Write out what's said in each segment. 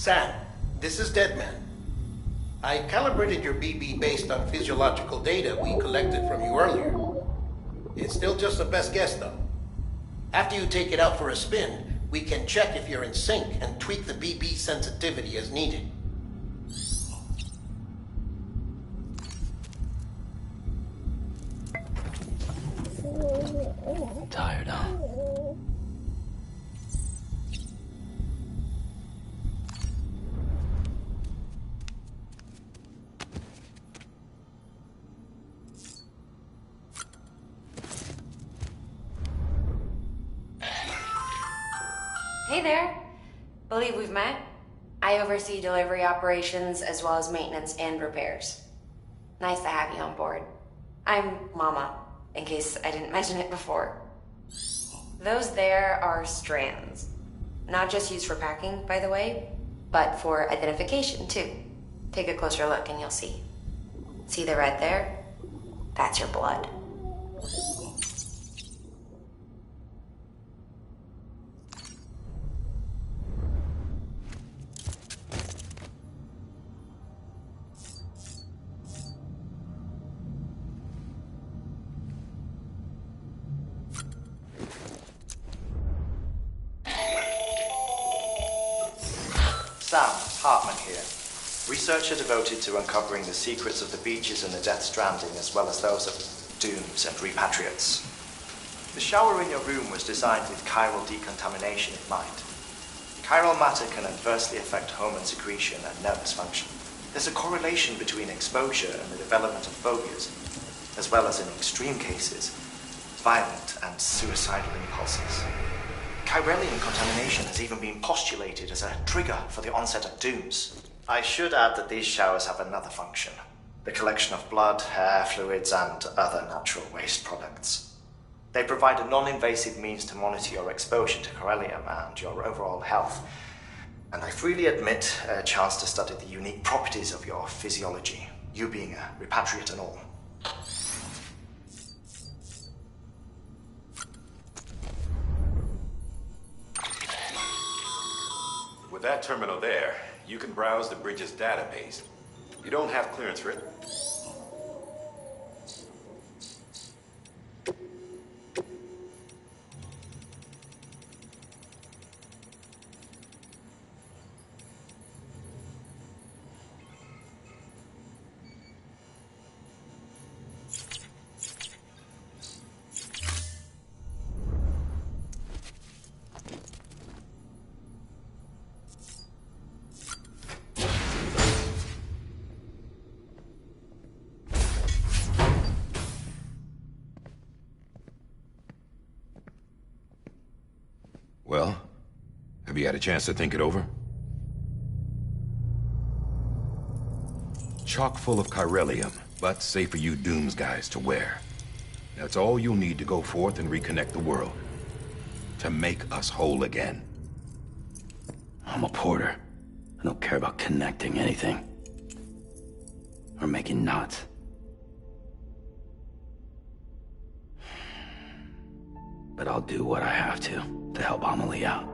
Sam, this is Deadman. I calibrated your BB based on physiological data we collected from you earlier. It's still just a best guess, though. After you take it out for a spin, we can check if you're in sync and tweak the BB sensitivity as needed. Tired, huh? Hey there. Believe we've met? I oversee delivery operations as well as maintenance and repairs. Nice to have you on board. I'm Mama, in case I didn't mention it before. Those there are strands. Not just used for packing, by the way, but for identification too. Take a closer look and you'll see. See the red there? That's your blood. Sam, Hartman here. Researcher devoted to uncovering the secrets of the beaches and the Death Stranding, as well as those of dooms and repatriates. The shower in your room was designed with chiral decontamination in mind. Chiral matter can adversely affect hormone secretion and nervous function. There's a correlation between exposure and the development of phobias, as well as in extreme cases, violent and suicidal impulses. Chiralium contamination has even been postulated as a trigger for the onset of dooms. I should add that these showers have another function: the collection of blood, hair, fluids, and other natural waste products. They provide a non-invasive means to monitor your exposure to chiralium and your overall health, and I freely admit a chance to study the unique properties of your physiology, you being a repatriate and all. With that terminal there, you can browse the bridge's database. You don't have clearance for it. Well, have you had a chance to think it over? Chock full of chiralium, but safe for you Dooms guys to wear. That's all you'll need to go forth and reconnect the world. To make us whole again. I'm a porter. I don't care about connecting anything. Or making knots. But I'll do what I have to help Amelie out.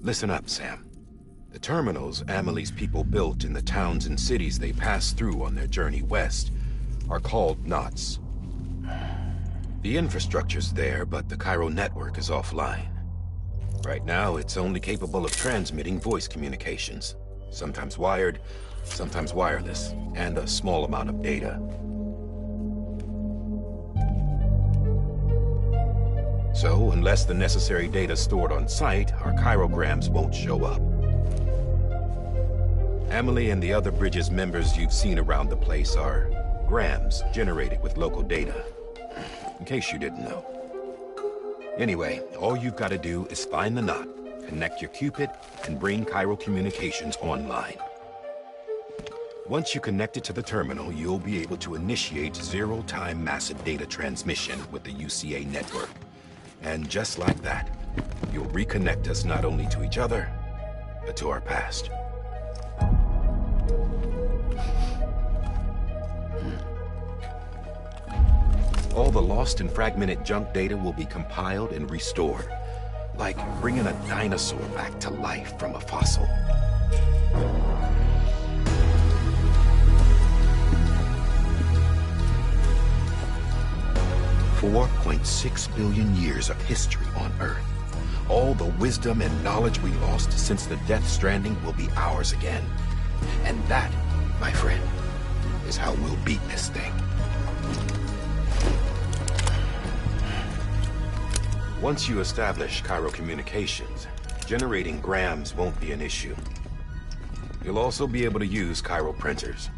Listen up, Sam. The terminals Amelie's people built in the towns and cities they passed through on their journey west are called knots. The infrastructure's there, but the chiral network is offline. Right now, it's only capable of transmitting voice communications. Sometimes wired, sometimes wireless, and a small amount of data. So, unless the necessary data stored on site, our chirograms won't show up. Amelie and the other Bridges members you've seen around the place are grams generated with local data. In case you didn't know. Anyway, all you've got to do is find the knot, connect your Cupid, and bring chiral communications online. Once you connect it to the terminal, you'll be able to initiate zero-time massive data transmission with the UCA network. And just like that, you'll reconnect us not only to each other, but to our past. All the lost and fragmented junk data will be compiled and restored, like bringing a dinosaur back to life from a fossil. 4.6 billion years of history on Earth. All the wisdom and knowledge we lost since the Death Stranding will be ours again. And that, my friend, is how we'll beat this thing. Once you establish Cairo communications, generating grams won't be an issue. You'll also be able to use Cairo printers.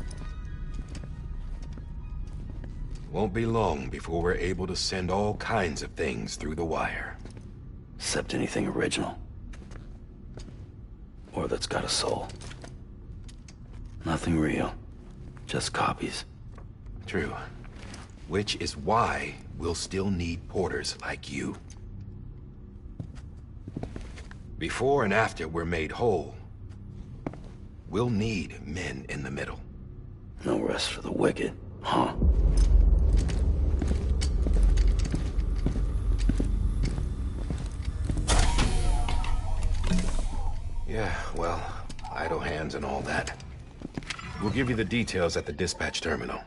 Won't be long before we're able to send all kinds of things through the wire. Except anything original. Or that's got a soul. Nothing real. Just copies. True. Which is why we'll still need porters like you. Before and after we're made whole, we'll need men in the middle. No rest for the wicked, huh? Yeah, well, idle hands and all that. We'll give you the details at the dispatch terminal.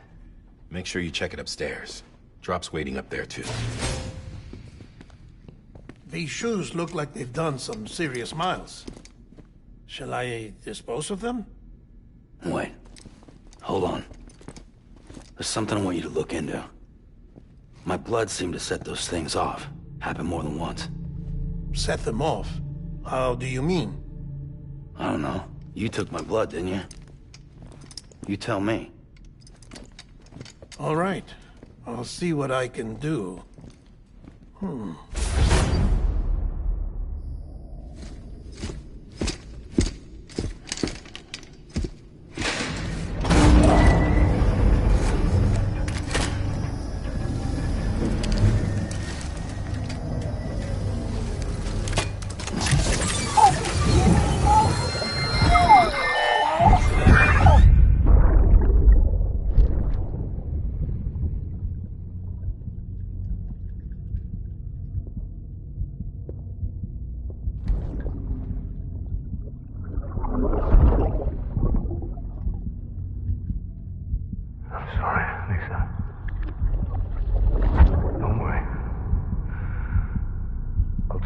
Make sure you check it upstairs. Drop's waiting up there, too. These shoes look like they've done some serious miles. Shall I dispose of them? Wait. Hold on. There's something I want you to look into. My blood seemed to set those things off. Happened more than once. Set them off? How do you mean? I don't know. You took my blood, didn't you? You tell me. All right. I'll see what I can do.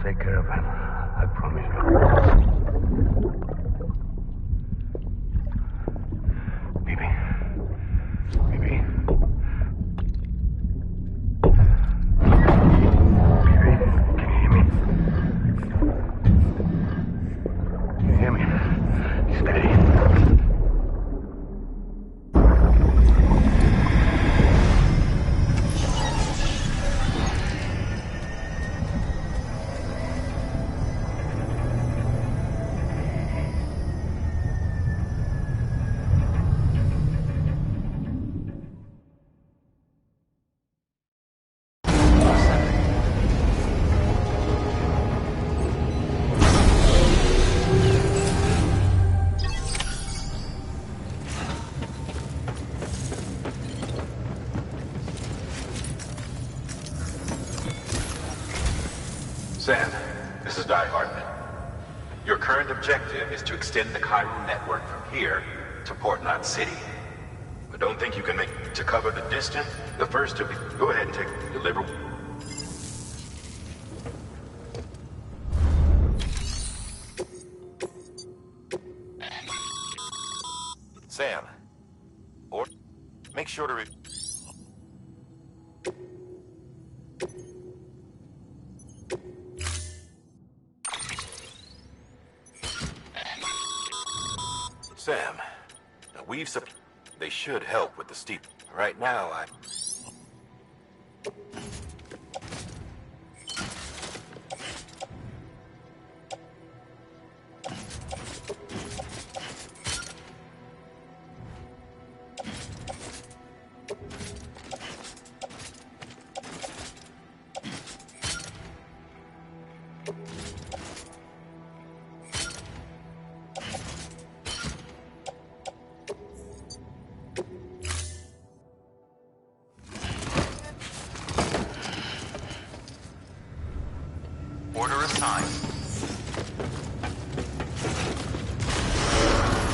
Take care of him. I promise you. Baby. Baby. Baby, can you hear me? Can you hear me? Steady. Sam, this is Di Hartman. Your current objective is to extend the Cairo network from here to Port Knot City. But don't think you can make it to cover the distance. The first to be... Go ahead and take deliver. Sam, or make sure to... Sam, now they should help with the steep. Right now, Order assigned.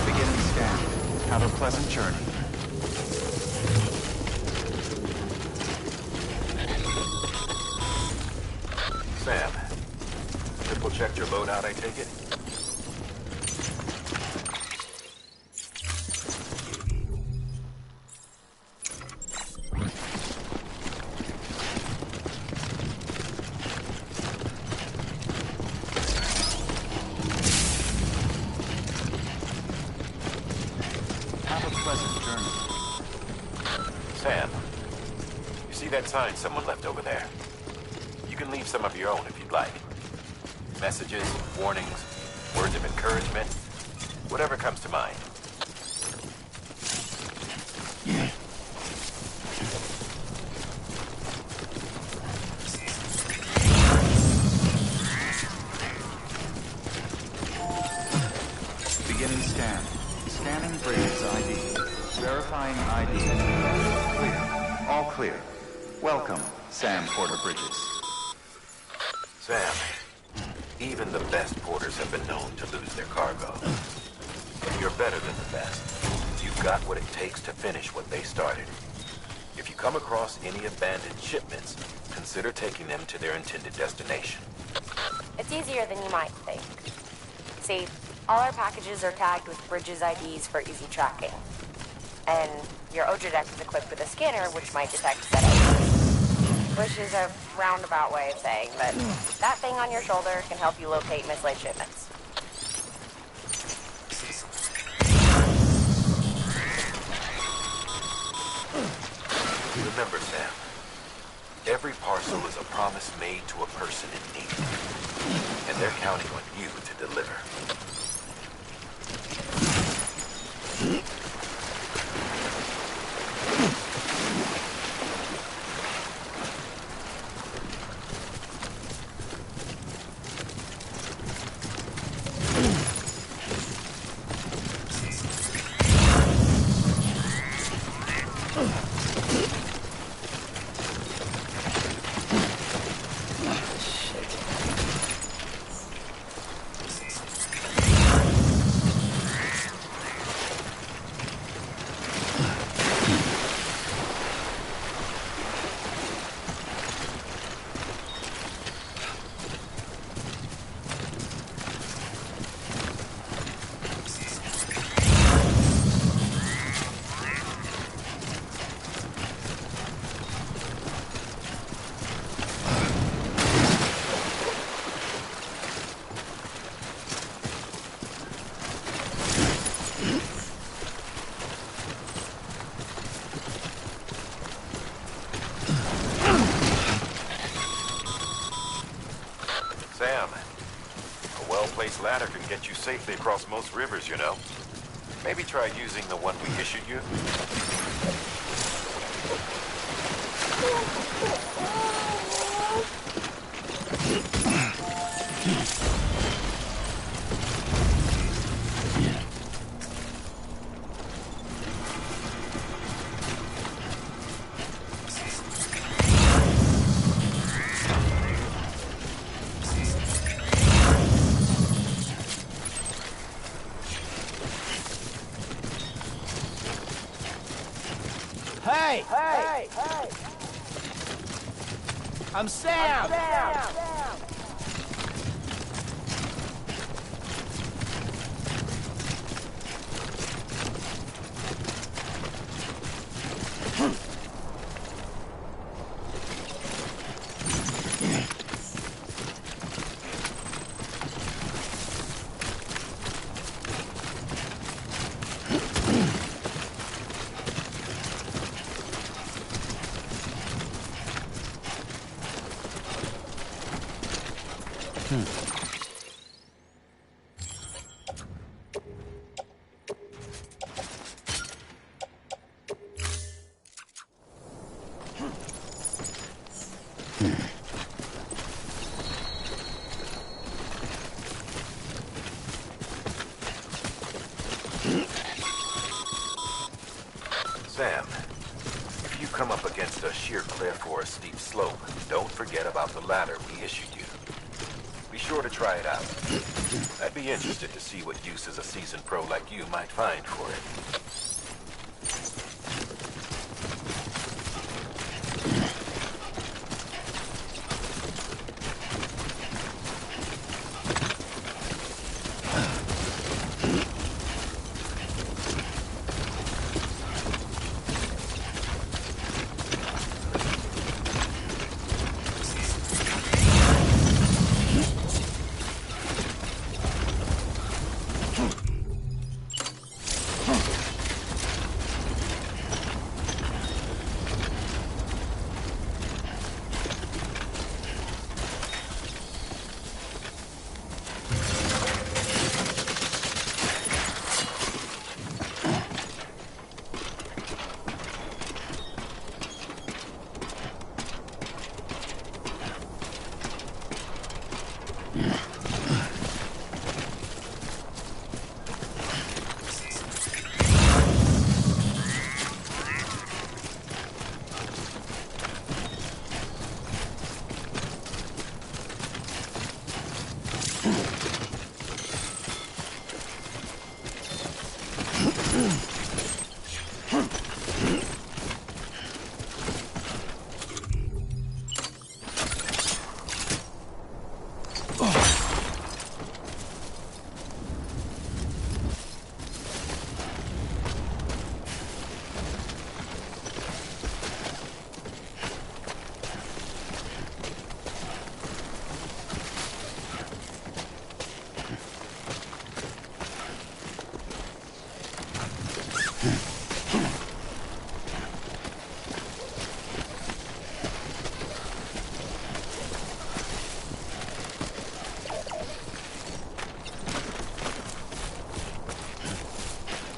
Beginning scan. Have a pleasant journey. Sam, triple checked your loadout, I take it? Sam, you see that sign someone left over there? You can leave some of your own if you'd like. Messages, warnings, words of encouragement, whatever comes to mind. Beginning scan. Scanning Bridges ID. Verifying ID. Clear. All clear. Welcome, Sam Porter Bridges. Sam, even the best porters have been known to lose their cargo. But you're better than the best. You've got what it takes to finish what they started. If you come across any abandoned shipments, consider taking them to their intended destination. It's easier than you might think. See, all our packages are tagged with Bridges IDs for easy tracking. And your Oja deck is equipped with a scanner which might detect set IDs. Which is a roundabout way of saying that that thing on your shoulder can help you locate mislaid shipments. Remember, Sam, every parcel is a promise made to a person in need. And they're counting on you to deliver. Sam, a well-placed ladder can get you safely across most rivers, you know. Maybe try using the one we issued you. Hey! I'm Sam! a sheer cliff or a steep slope, don't forget about the ladder we issued you. Be sure to try it out. I'd be interested to see what uses a seasoned pro like you might find for it.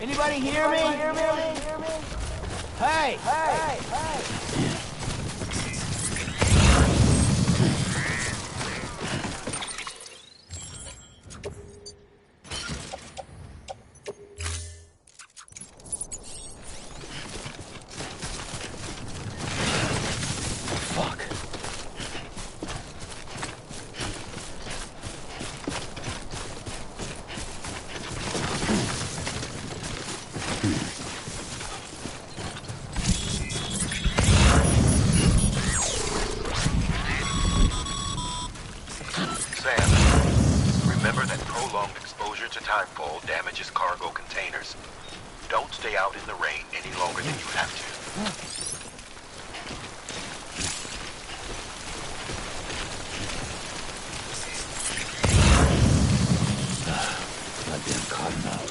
Anybody hear me? Hey! Hey! Fuck. Remember that prolonged exposure to timefall damages cargo containers. Don't stay out in the rain any longer than you have to. Goddamn cotton out.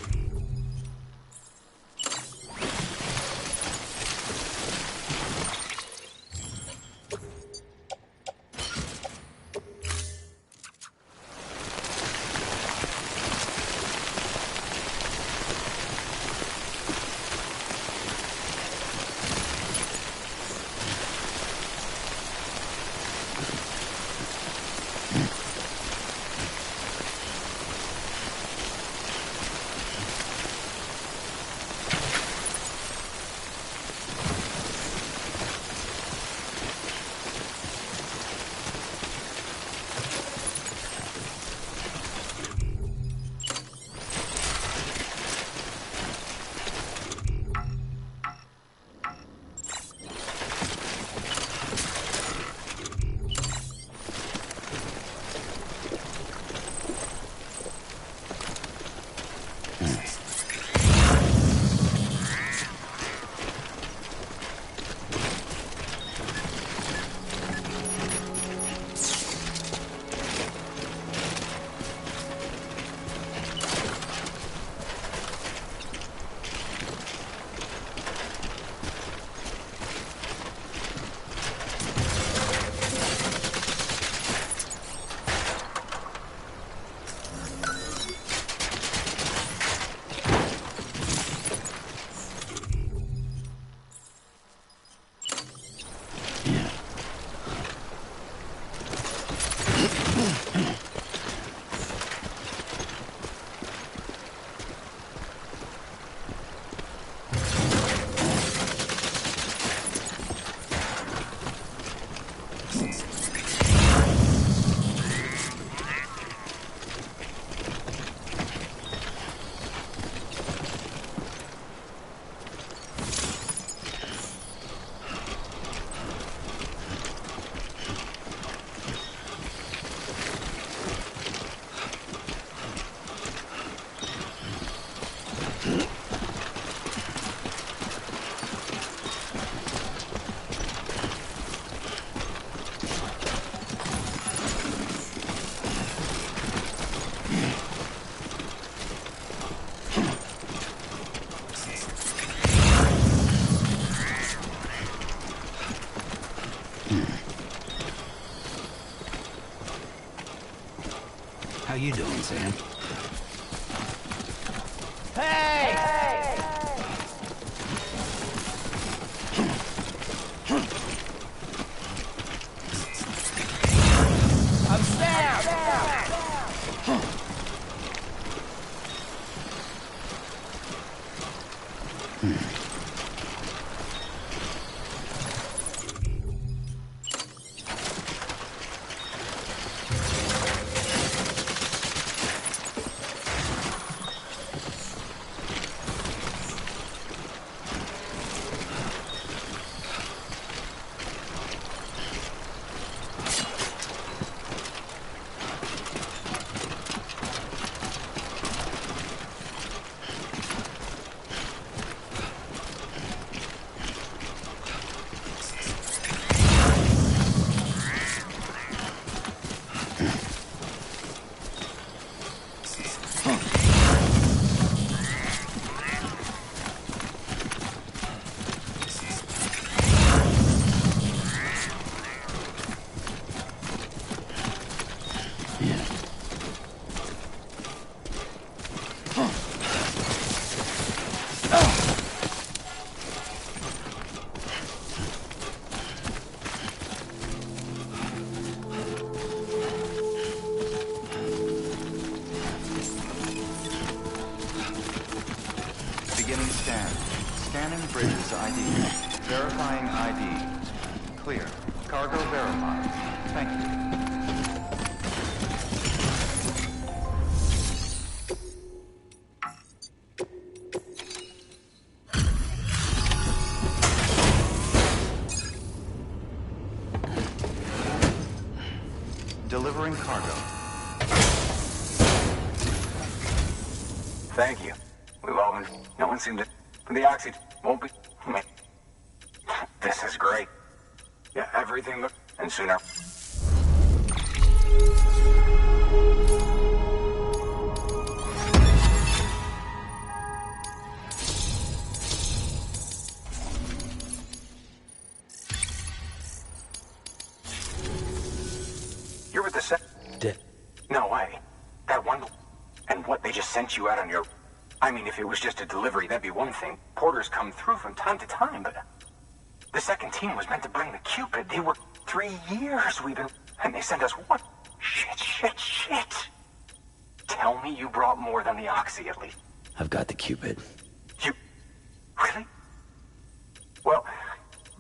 How you doing, Sam? Hey! I'm Sam! Beginning scan. Scanning bridges ID. Verifying ID. Clear. Cargo verified. Thank you. Delivering cargo. Thank you. We've all been... No one seemed to... The oxy won't be... This is great. Yeah, everything look... And sooner... You're with the set... No way. That one... And what, they just sent you out on your... I mean, if it was just a delivery, that'd be one thing. Porters come through from time to time, but... The second team was meant to bring the Cupid. They were 3 years we've been... And they sent us what? Shit. Tell me you brought more than the Oxy, at least. I've got the Cupid. You... Really? Well,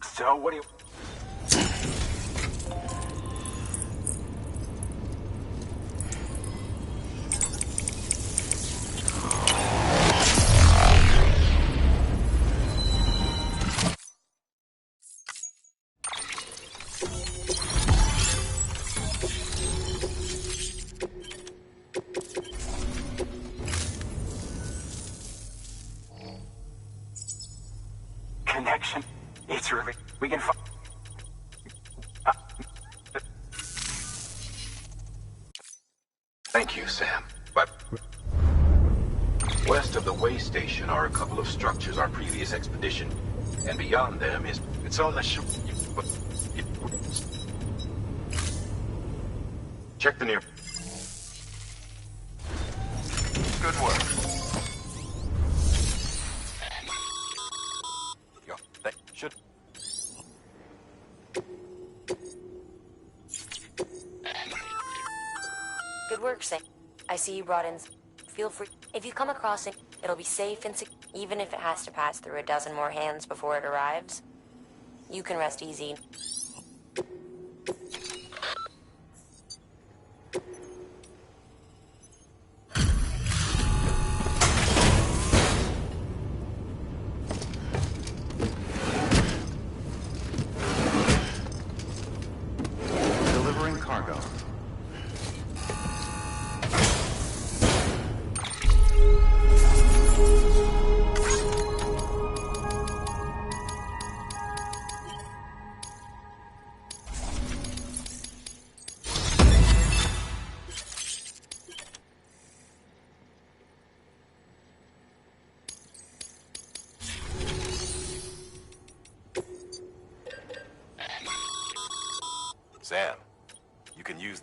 so what do you... Connection. It's really... We can Thank you, Sam. But... West of the way station are a couple of structures our previous expedition. And beyond them is... It's on the Check the near... Good work. Should... Good work, Sam. I see you brought in... Feel free... If you come across it, it'll be safe and secure, even if it has to pass through a dozen more hands before it arrives. You can rest easy. Delivering cargo. Sam, you can use...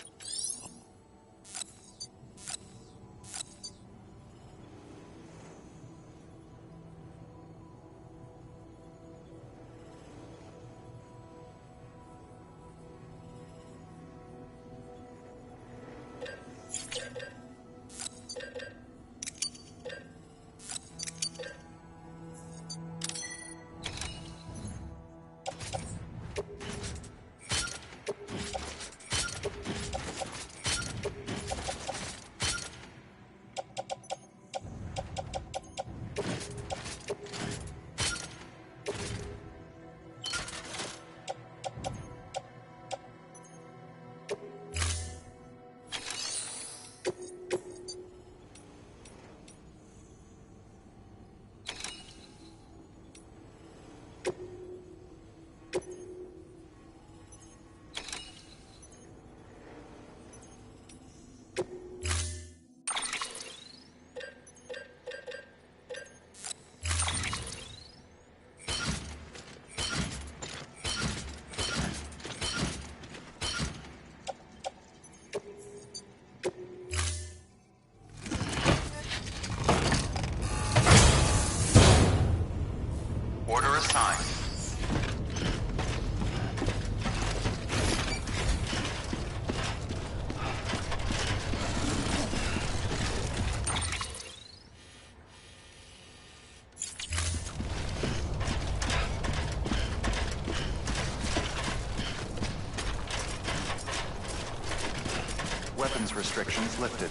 Access restrictions lifted.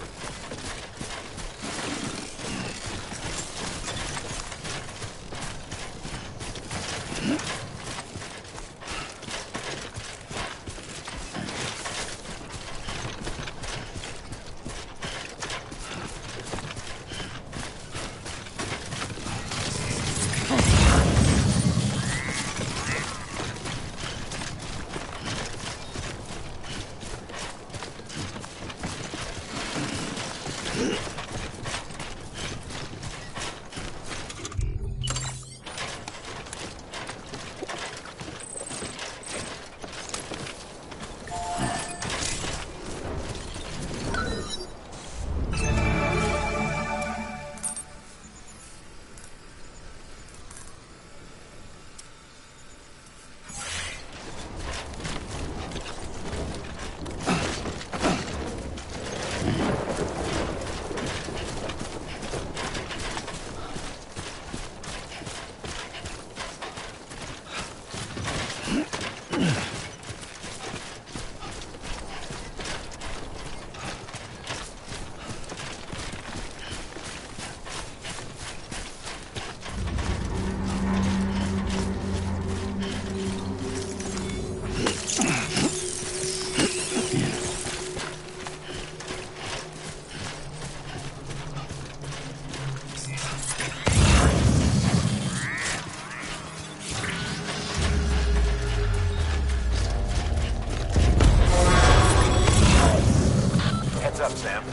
Up, Sam.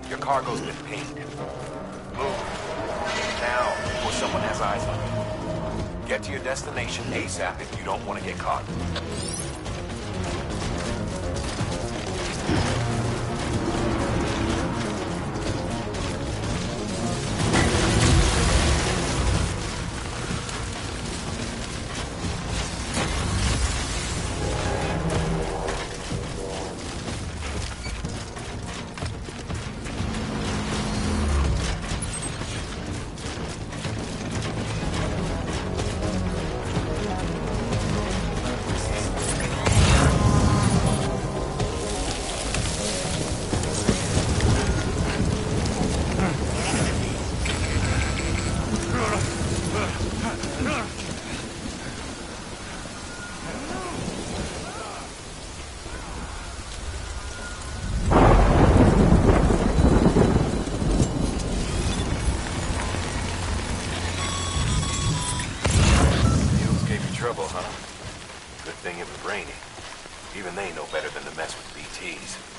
Your cargo's been pinged. Move. Now, before someone has eyes on you. Get to your destination ASAP if you don't want to get caught. Trouble, huh? Good thing it was raining. Even they know better than to mess with BTs.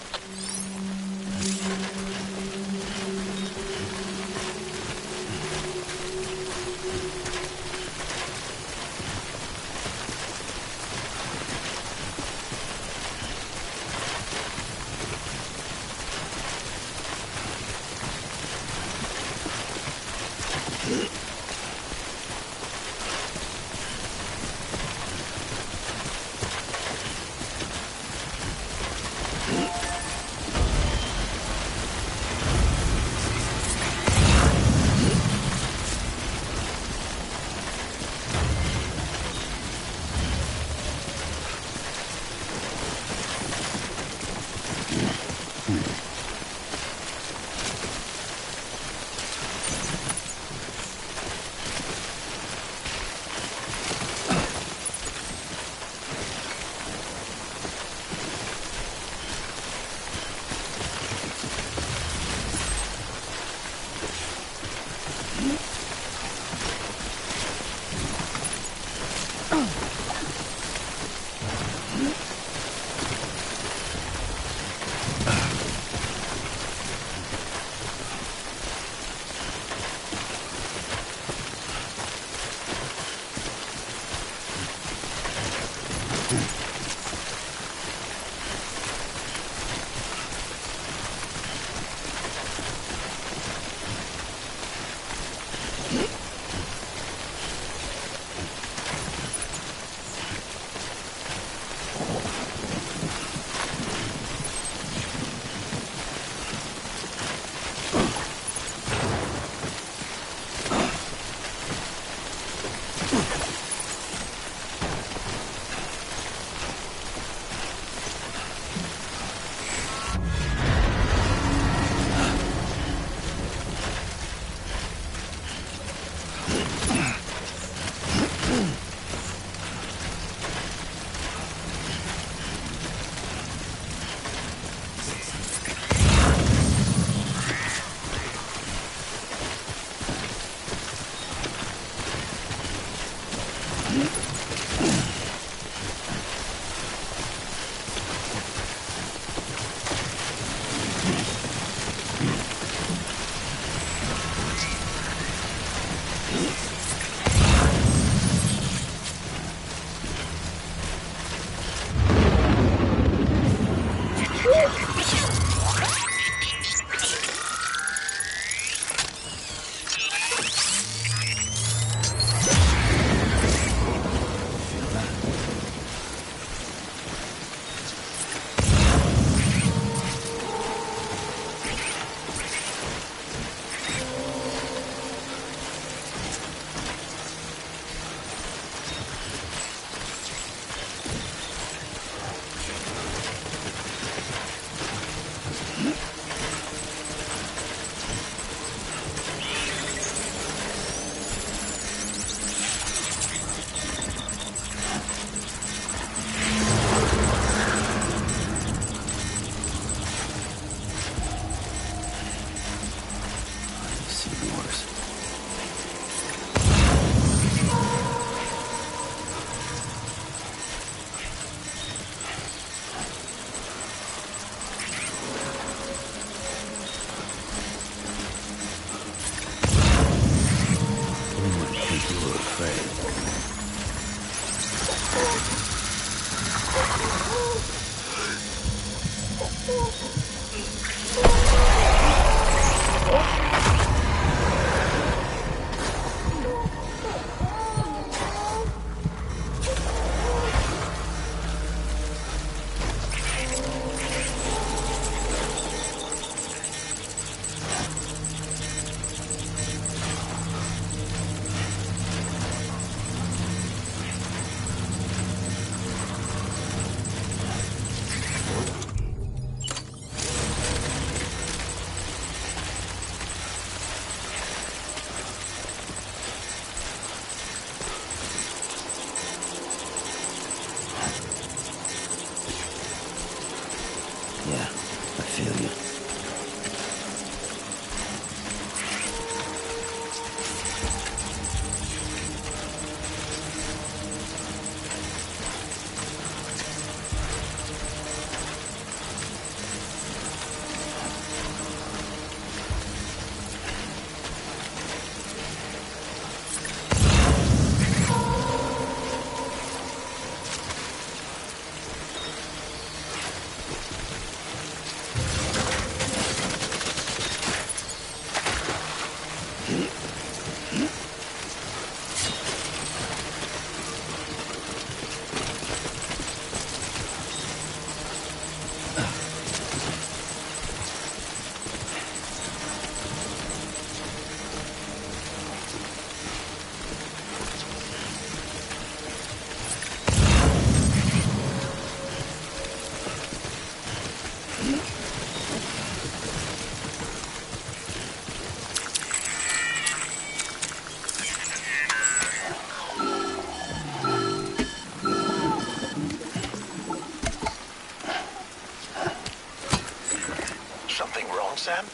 Sam?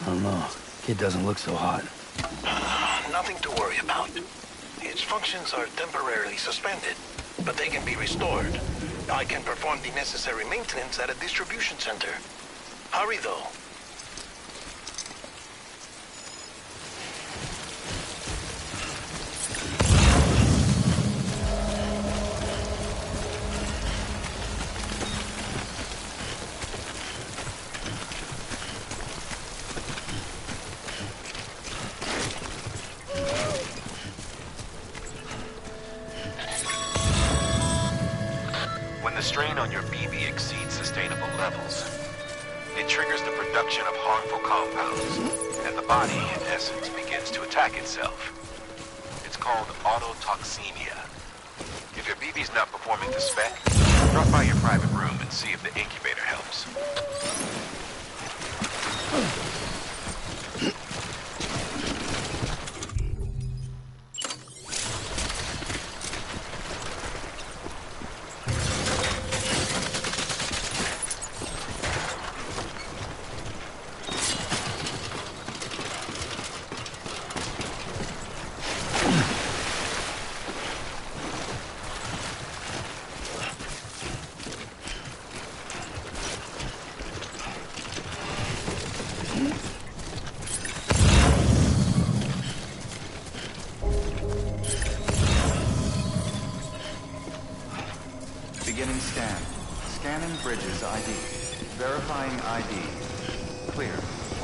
I don't know. Kid doesn't look so hot. Nothing to worry about. Its functions are temporarily suspended, but they can be restored. I can perform the necessary maintenance at a distribution center. Hurry, though. The strain on your BB exceeds sustainable levels. It triggers the production of harmful compounds, and the body, in essence, begins to attack itself. It's called autotoxemia. If your BB's not performing to spec, drop by your private room and see if the incubator helps. Beginning scan. Scanning bridges ID. Verifying ID. Clear.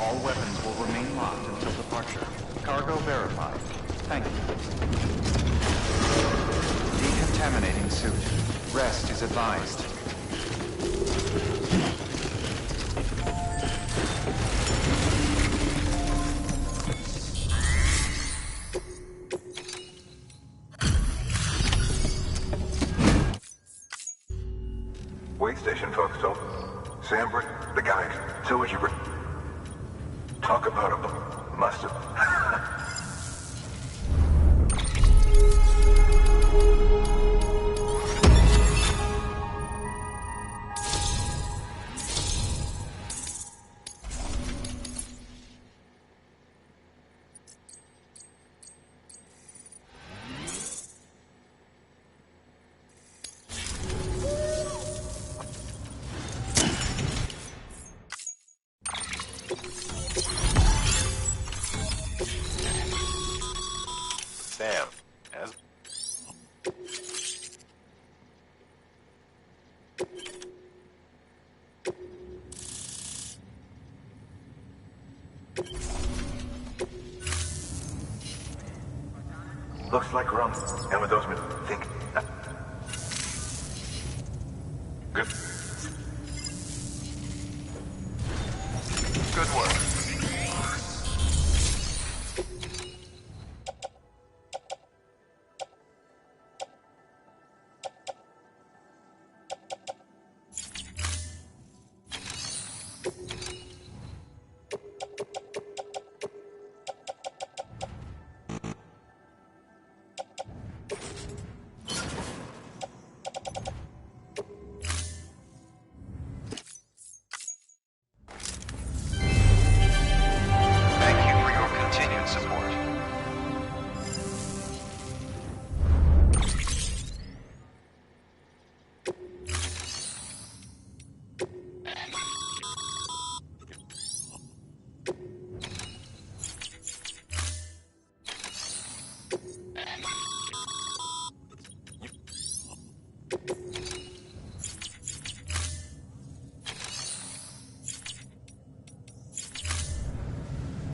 All weapons will remain locked until departure. Cargo verified. Thank you. Decontaminating suit. Rest is advised. Way station, folks. Sam, the galaxy. So would you talk about a must have. Sam, as... Looks like we're on. And with those men think. Good. Good work.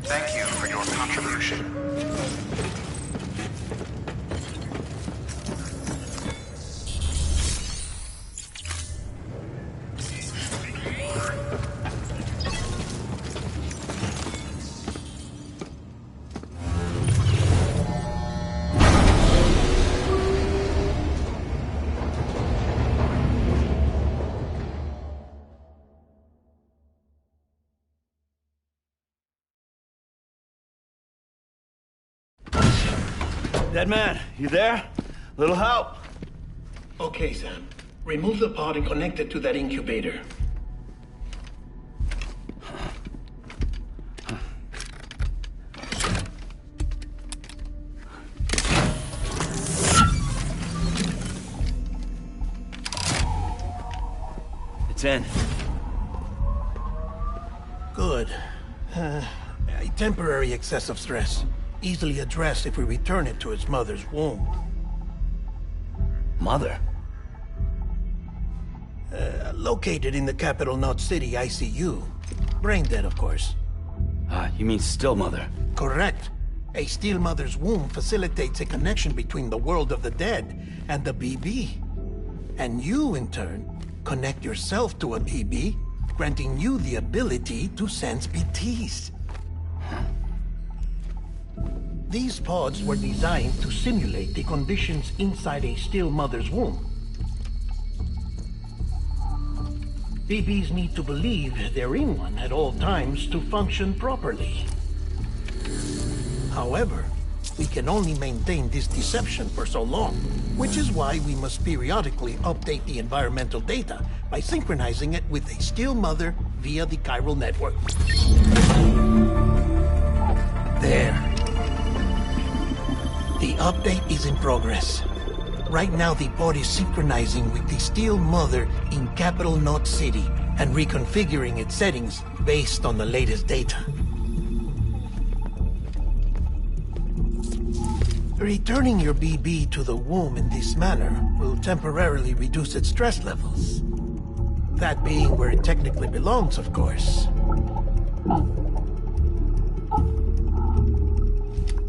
Thank you for your contribution. Dead man, you there? Little help? Okay, Sam. Remove the pod and connect it to that incubator. It's in. Good. A temporary excessive stress. Easily addressed if we return it to its mother's womb. Mother? Located in the capital Knot City ICU. Brain dead, of course. You mean still mother? Correct. A still mother's womb facilitates a connection between the world of the dead and the BB. And you, in turn, connect yourself to a BB, granting you the ability to sense BTs. These pods were designed to simulate the conditions inside a still mother's womb. BBs need to believe they're in one at all times to function properly. However, we can only maintain this deception for so long, which is why we must periodically update the environmental data by synchronizing it with a still mother via the chiral network. There. The update is in progress. Right now, the pod is synchronizing with the still mother in capital Knot City and reconfiguring its settings based on the latest data. Returning your BB to the womb in this manner will temporarily reduce its stress levels. That being where it technically belongs, of course.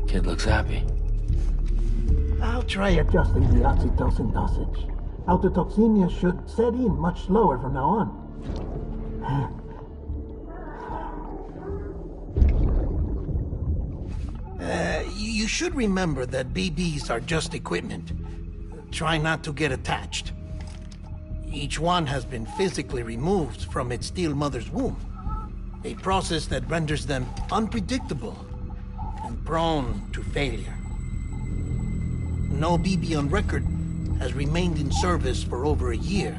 Kid looks happy. I'll try adjusting the oxytocin dosage. Autotoxemia should set in much slower from now on. You should remember that BBs are just equipment. Try not to get attached. Each one has been physically removed from its still mother's womb. A process that renders them unpredictable and prone to failure. No BB on record has remained in service for over a year.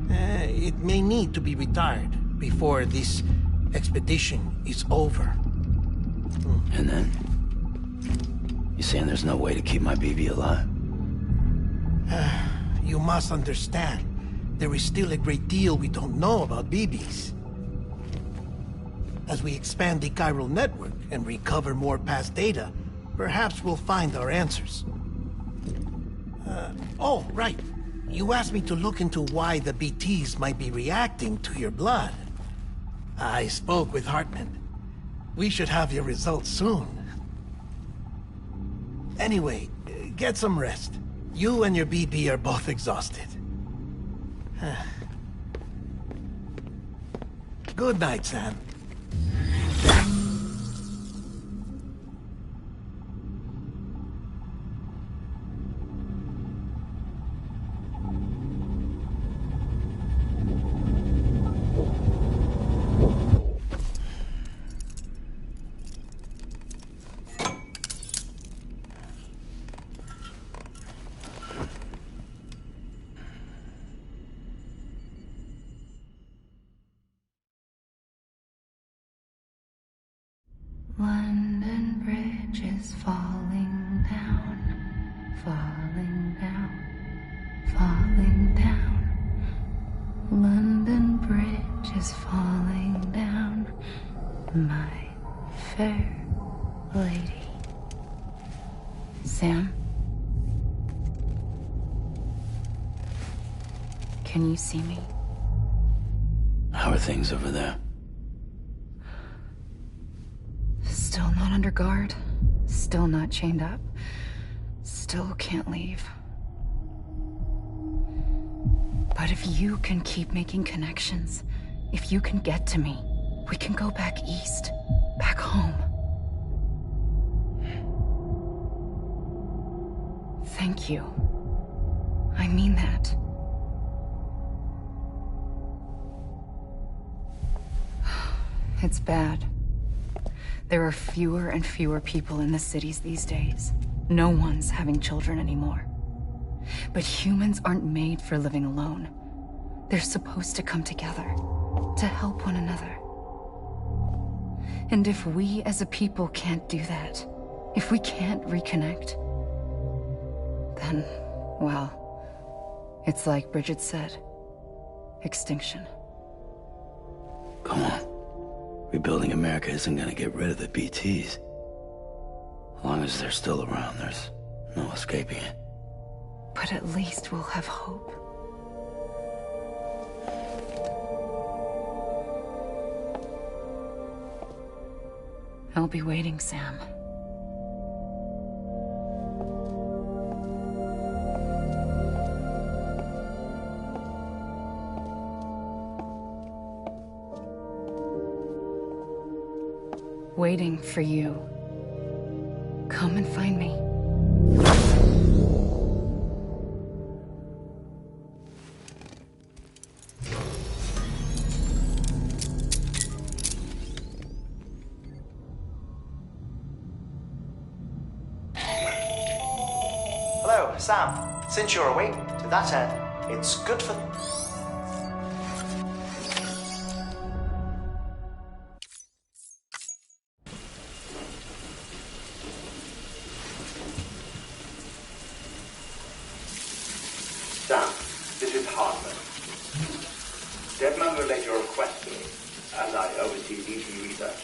It may need to be retired before this expedition is over. And then? You saying there's no way to keep my BB alive? You must understand, there is still a great deal we don't know about BBs. As we expand the chiral network and recover more past data, perhaps we'll find our answers. Oh, right. You asked me to look into why the BTs might be reacting to your blood. I spoke with Hartman. We should have your results soon. Anyway, get some rest. You and your BB are both exhausted. Good night, Sam. London Bridge is falling down, falling down, falling down. London Bridge is falling down, my fair lady. Sam? Can you see me? How are things over there? Still not under guard, still not chained up, still can't leave. But if you can keep making connections, if you can get to me, we can go back east, back home. Thank you. I mean that. It's bad. There are fewer and fewer people in the cities these days. No one's having children anymore. But humans aren't made for living alone. They're supposed to come together, to help one another. And if we as a people can't do that, if we can't reconnect, then, well, it's like Bridget said, extinction. Come on. Rebuilding America isn't gonna get rid of the BTs. As long as they're still around, there's no escaping it. But at least we'll have hope. I'll be waiting, Sam. Waiting for you. Come and find me. Hello, Sam. Since you're awake, to that end, it's good for... Sam, this is Hartman. Deadman relayed your request to me, as I oversee BT research.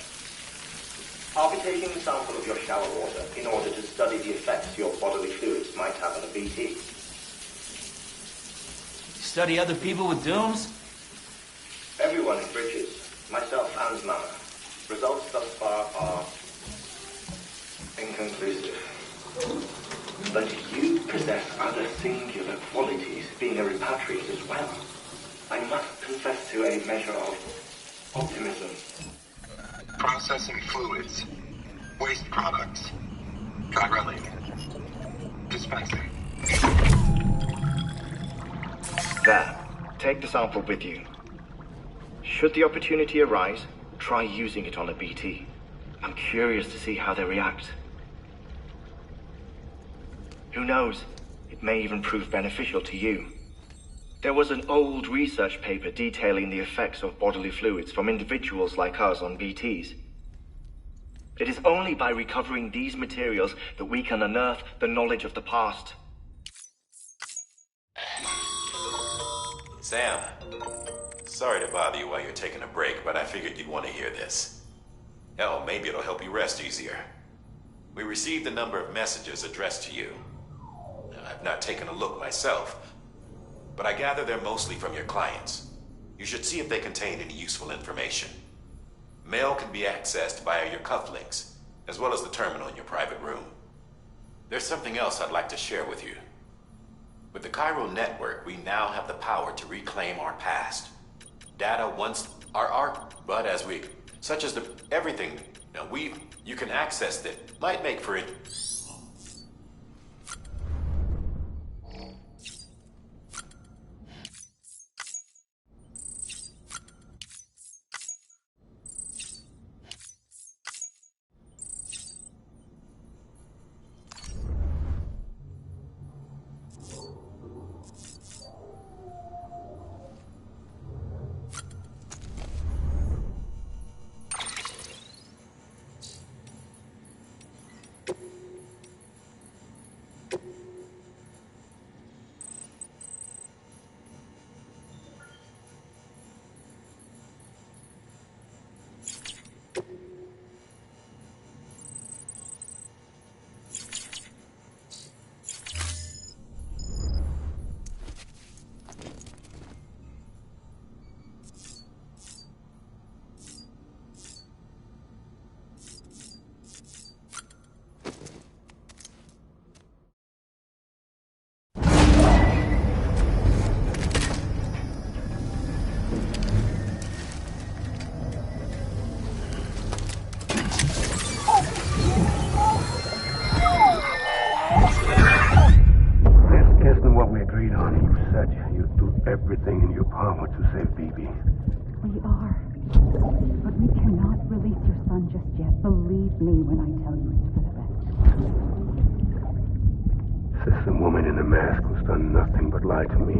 I'll be taking a sample of your shower water in order to study the effects your bodily fluids might have on a BT. Study other people with dooms? Everyone in Bridges, myself and Mama. Results thus far are inconclusive. But you possess other singular qualities, being a repatriate as well. I must confess to a measure of optimism. Processing fluids. Waste products. Chirality. Dispensing. There. Take the sample with you. Should the opportunity arise, Try using it on a BT. I'm curious to see how they react. Who knows? It may even prove beneficial to you. There was an old research paper detailing the effects of bodily fluids from individuals like us on BTs. It is only by recovering these materials that we can unearth the knowledge of the past. Sam, sorry to bother you while you're taking a break, but I figured you'd want to hear this. Hell, maybe it'll help you rest easier. We received a number of messages addressed to you. I've not taken a look myself, but I gather they're mostly from your clients. You should see if they contain any useful information. Mail can be accessed via your cufflinks, as well as the terminal in your private room. There's something else I'd like to share with you. With the Cairo network, we now have the power to reclaim our past. Data once are but as we, such as everything, you can access that might make for it. Everything in your power to save BB. We are. But we cannot release your son just yet. Believe me when I tell you it's for the best. Says the woman in the mask who's done nothing but lie to me.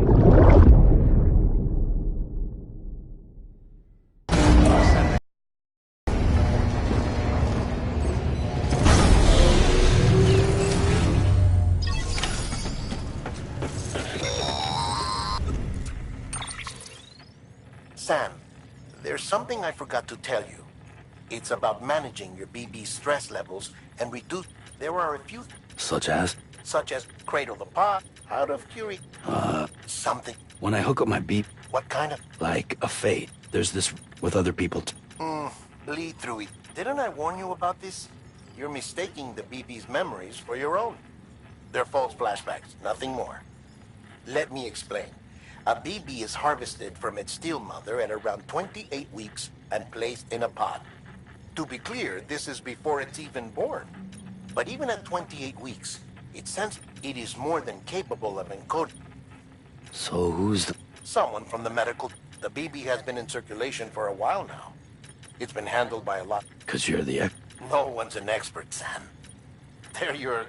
Sam, there's something I forgot to tell you. It's about managing your BB stress levels and reduce... There are a few... Such as? Such as cradle the pod, out of curiosity. Something. When I hook up my beep... What kind of... Like a fate. There's this with other people bleed through it. Didn't I warn you about this? You're mistaking the BB's memories for your own. They're false flashbacks, nothing more. Let me explain. A BB is harvested from its steel mother at around 28 weeks and placed in a pod. To be clear, this is before it's even born. But even at 28 weeks, it is more than capable of encoding. So who's the... Someone from the medical... The BB has been in circulation for a while now. It's been handled by a lot... 'Cause you're the... No one's an expert, Sam. They're your...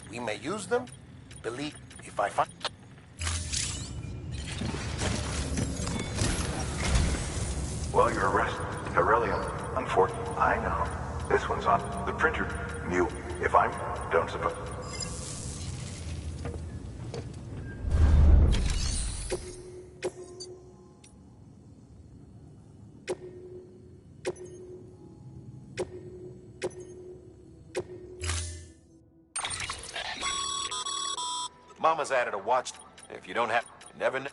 We may use them. Believe... If I find... Well, you're arrested. Beryllium. Unfortunately, I know. This one's on the printer. You, if I'm... Don't suppose... Mama's added a watch. If you don't have... Never know.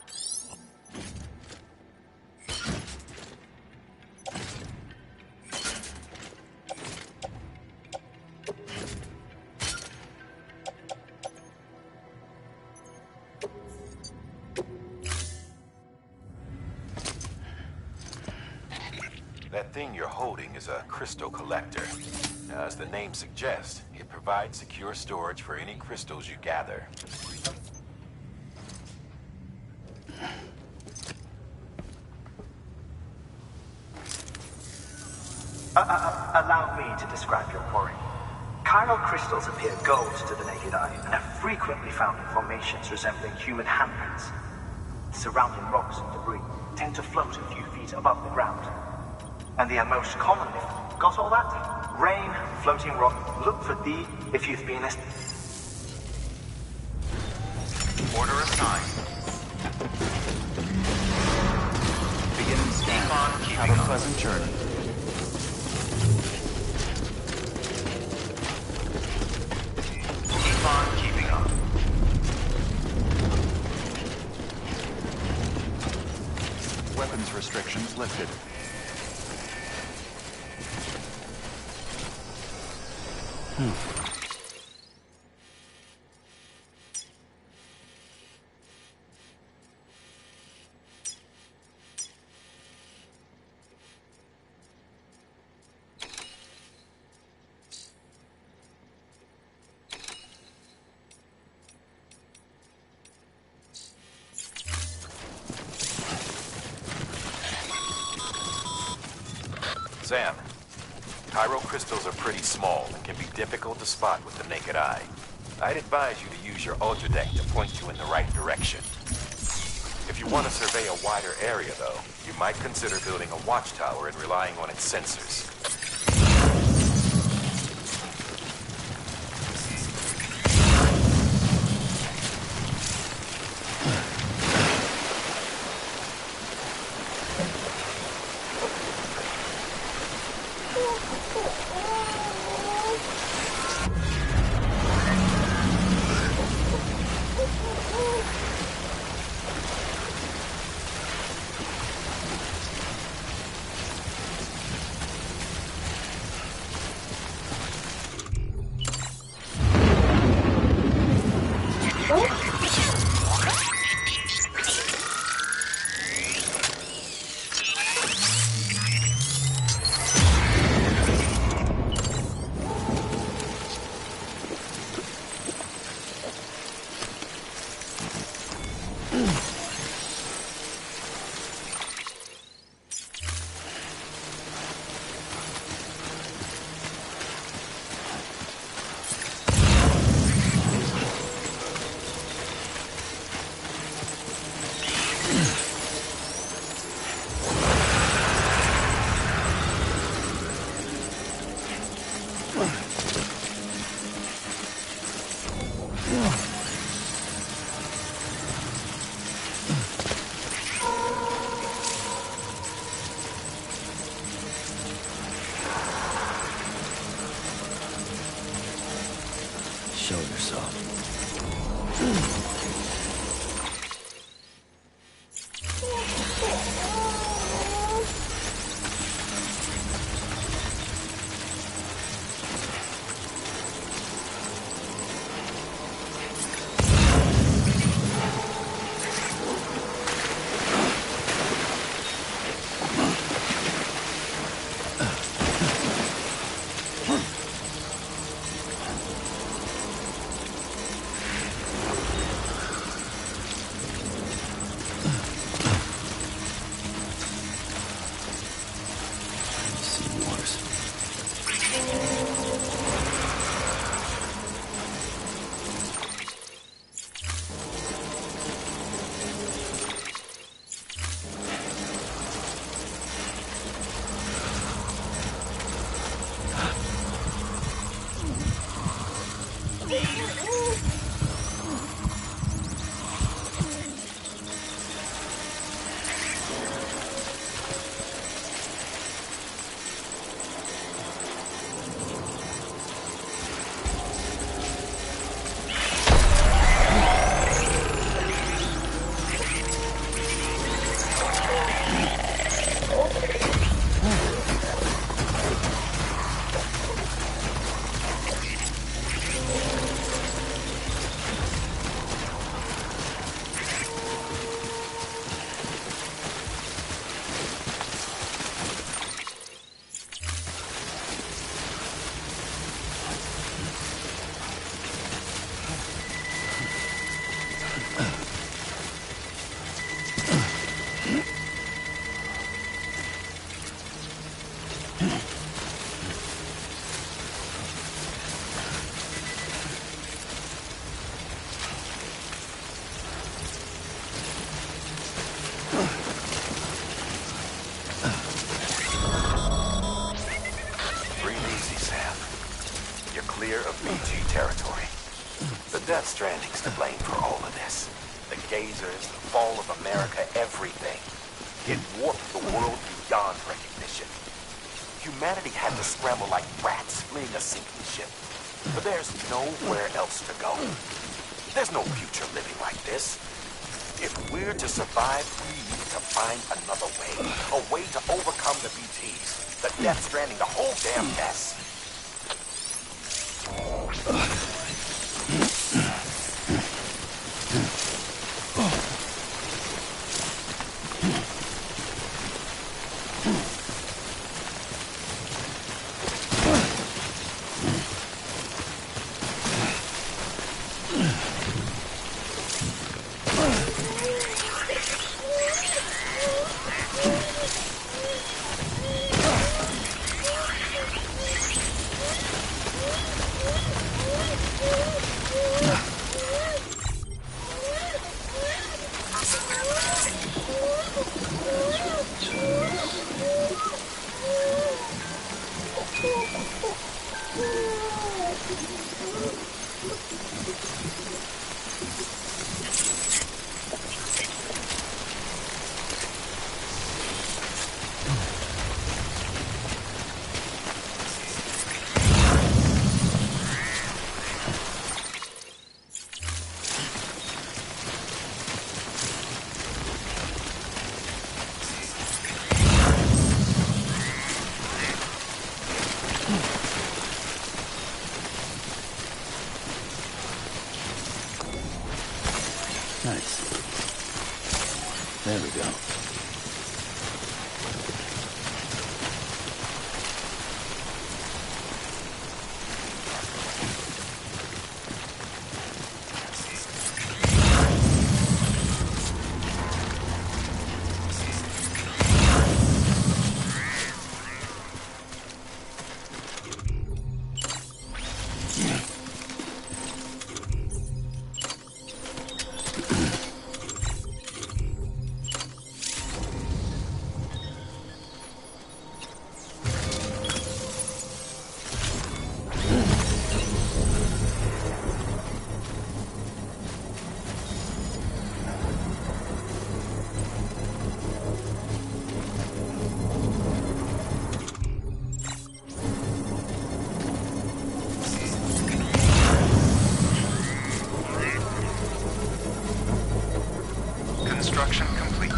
That thing you're holding is a crystal collector. As the name suggests, it provides secure storage for any crystals you gather. Allow me to describe your quarry. Chiral crystals appear gold to the naked eye and are frequently found in formations resembling human handprints. Surrounding rocks and debris tend to float a few feet above the ground. And they are most commonly found. Got all that? Rain, floating rock, look for thee if you've been listening. Order assigned. Beginning scan. Have a pleasant journey. Keep on keeping on. Weapons restrictions lifted. Sam, chiral crystals are pretty small and can be difficult to spot with the naked eye. I'd advise you to use your ultradeck to point you in the right direction. If you want to survey a wider area, though, you might consider building a watchtower and relying on its sensors. Show yourself. clear of BG territory. The Death Stranding's to blame for all of this. The gazers, the fall of America, everything. It warped the world beyond recognition. Humanity had to scramble like rats fleeing a sinking ship. But there's nowhere else to go. There's no future living like this. If we're to survive, we need to find another way. A way to overcome the BTs, the Death Stranding, the whole damn mess. Nice. There we go. Construction complete.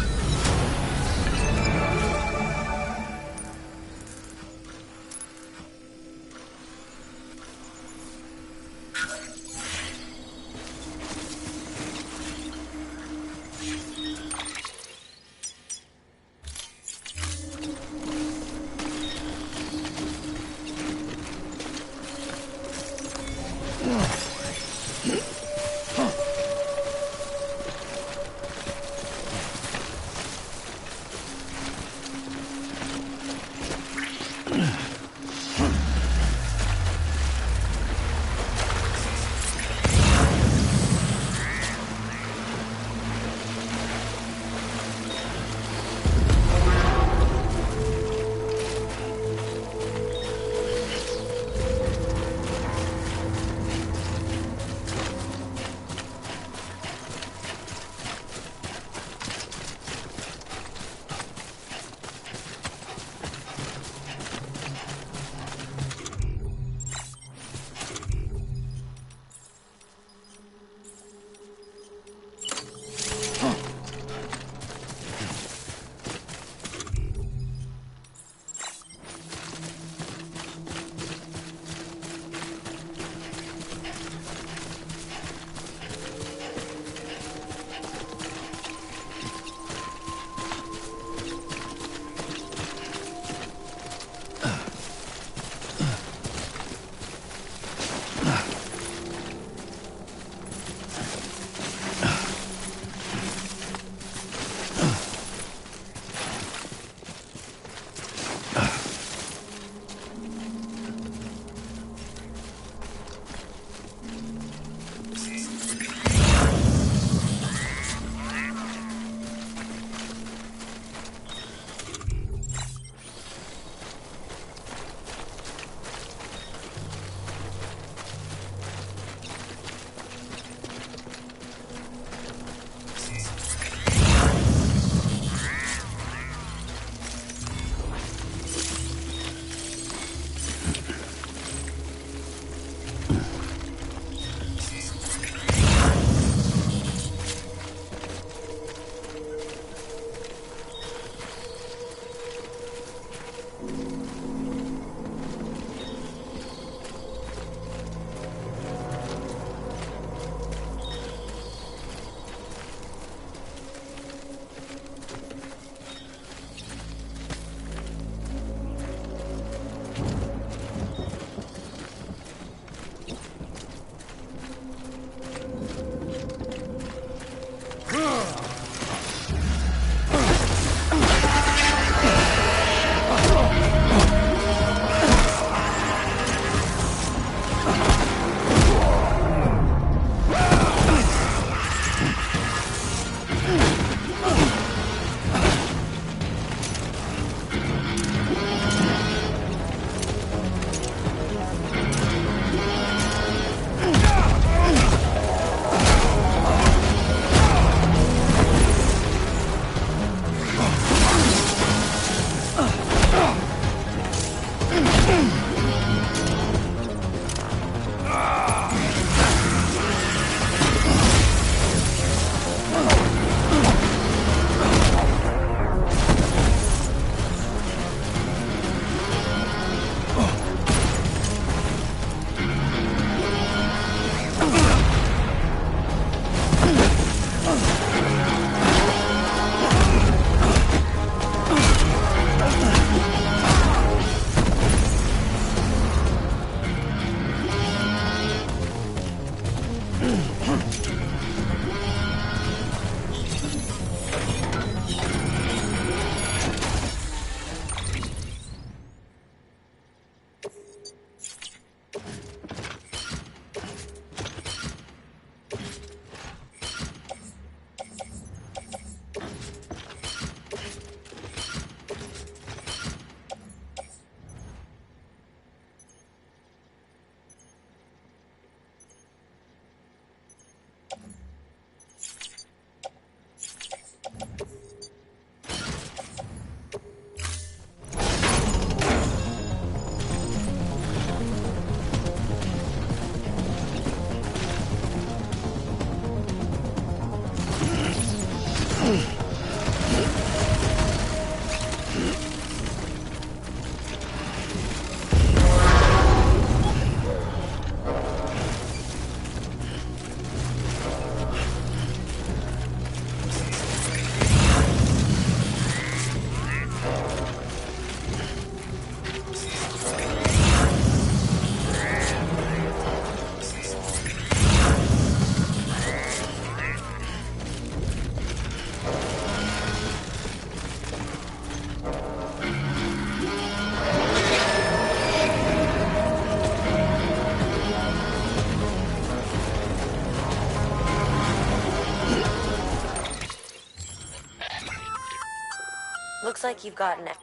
Looks like you've gotten it.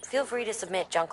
Feel free to submit junk.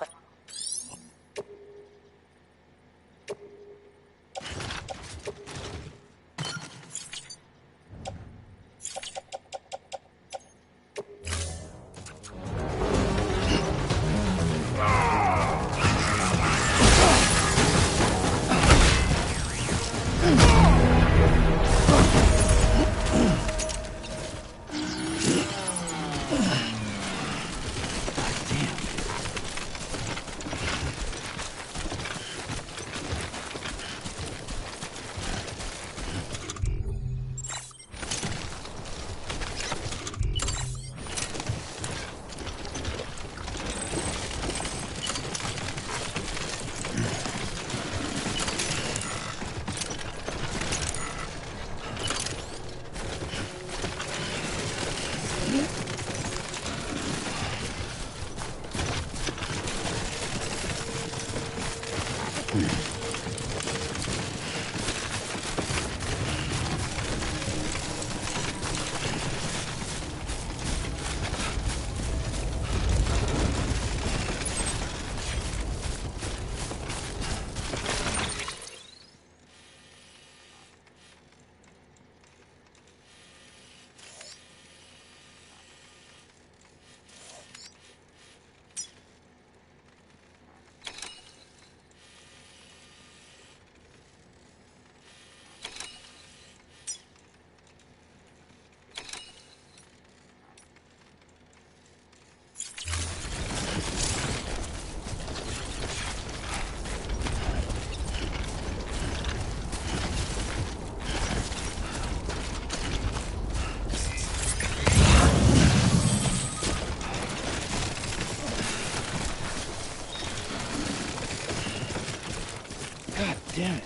Damn it.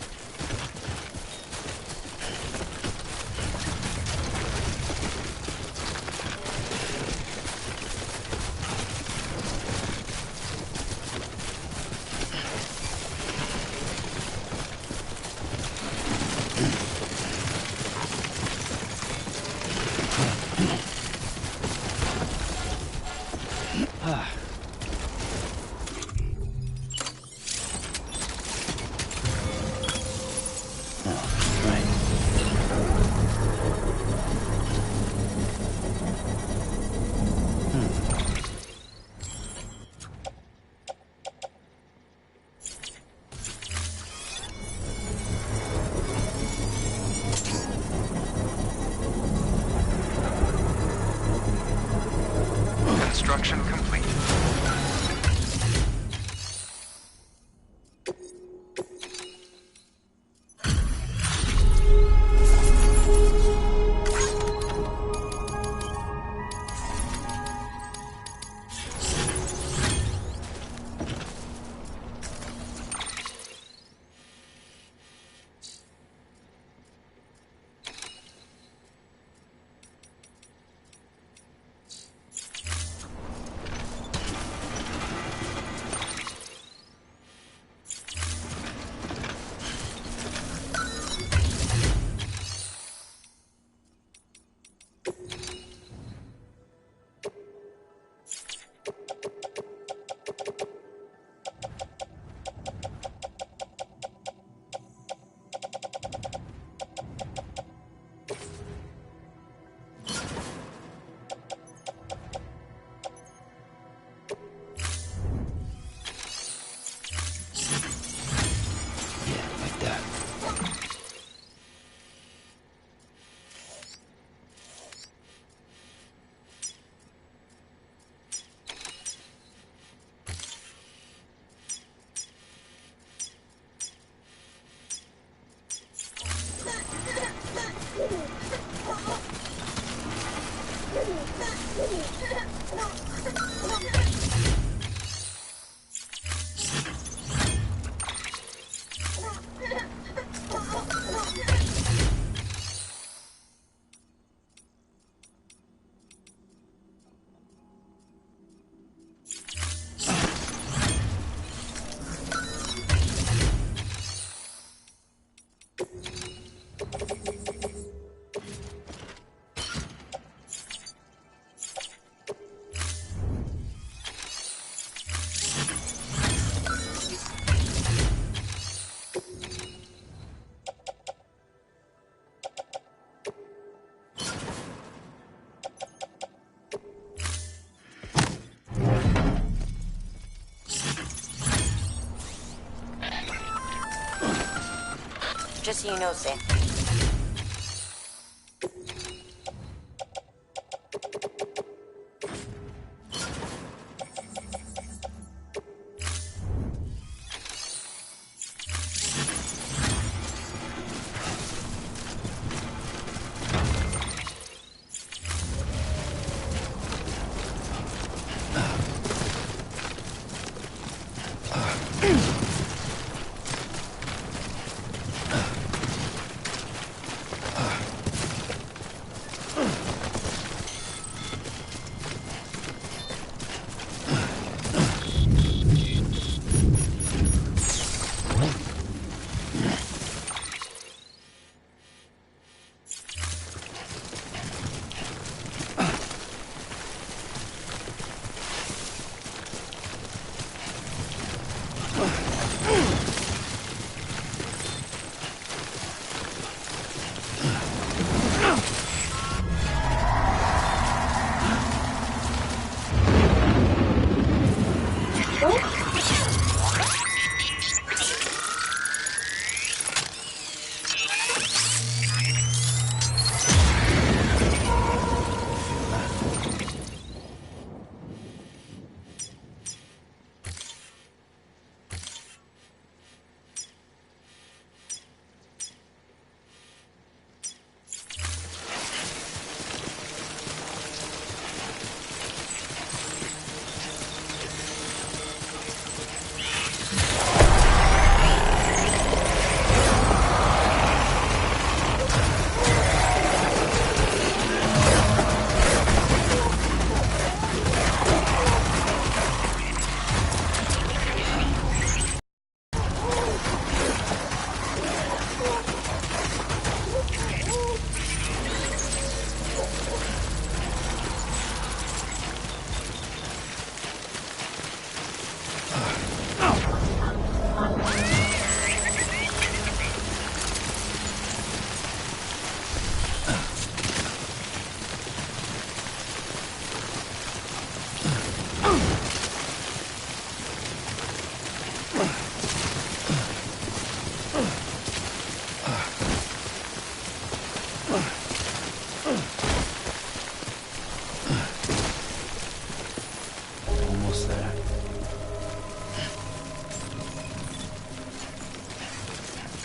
Just so you know, Sam.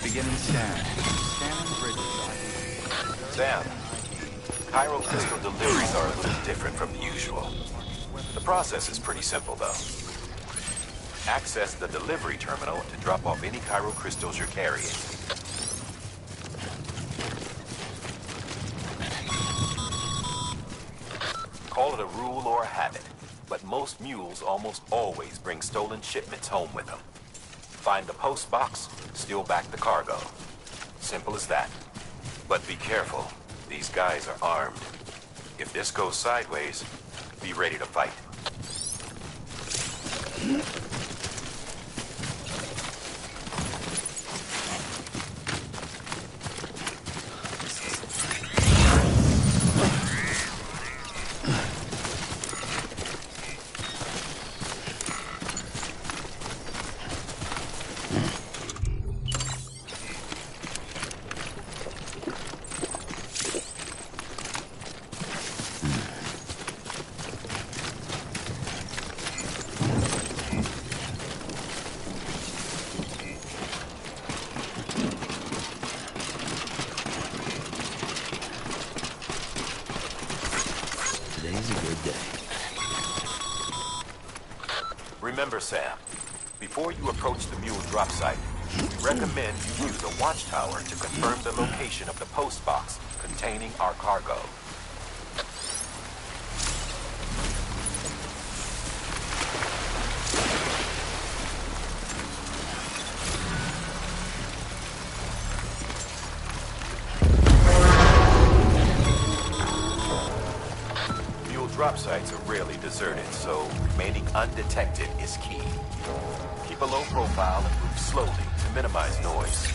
Beginning scan. Scanning bridges. Sam, Chiral crystal deliveries are a little different from the usual. The process is pretty simple, though. Access the delivery terminal to drop off any chiral crystals you're carrying. Call it a rule or a habit, but most mules almost always bring stolen shipments home with them. Find the post box, steal back the cargo. Simple as that. But be careful. These guys are armed. If this goes sideways, be ready to fight. Remember, Sam, before you approach the mule drop site, we recommend you use a watchtower to confirm the location of the post box containing our cargo. Drop sites are rarely deserted, so remaining undetected is key. Keep a low profile and move slowly to minimize noise.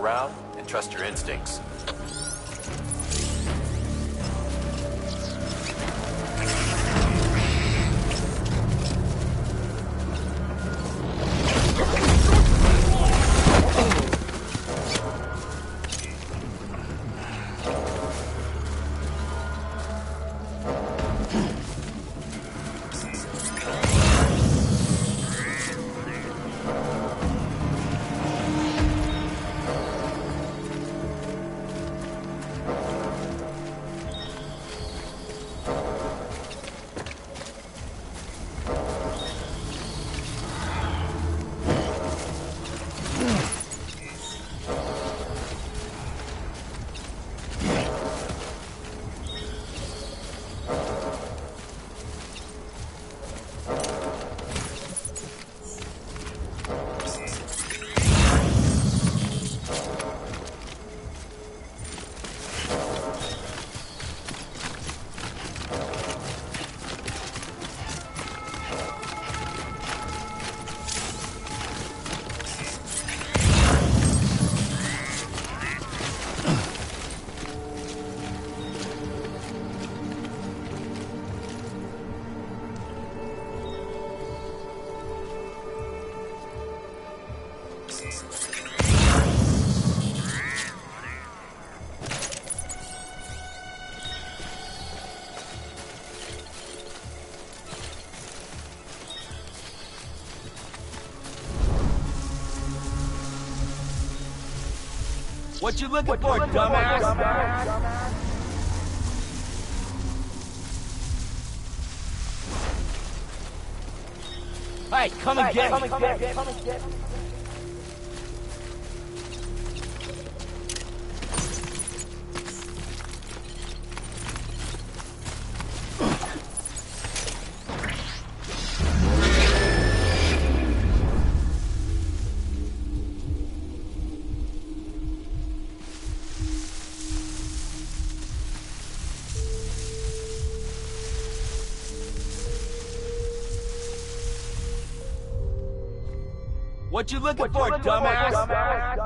around and trust your instincts. What you looking for, dumbass? Hey, come and get me. What you looking for, dumbass?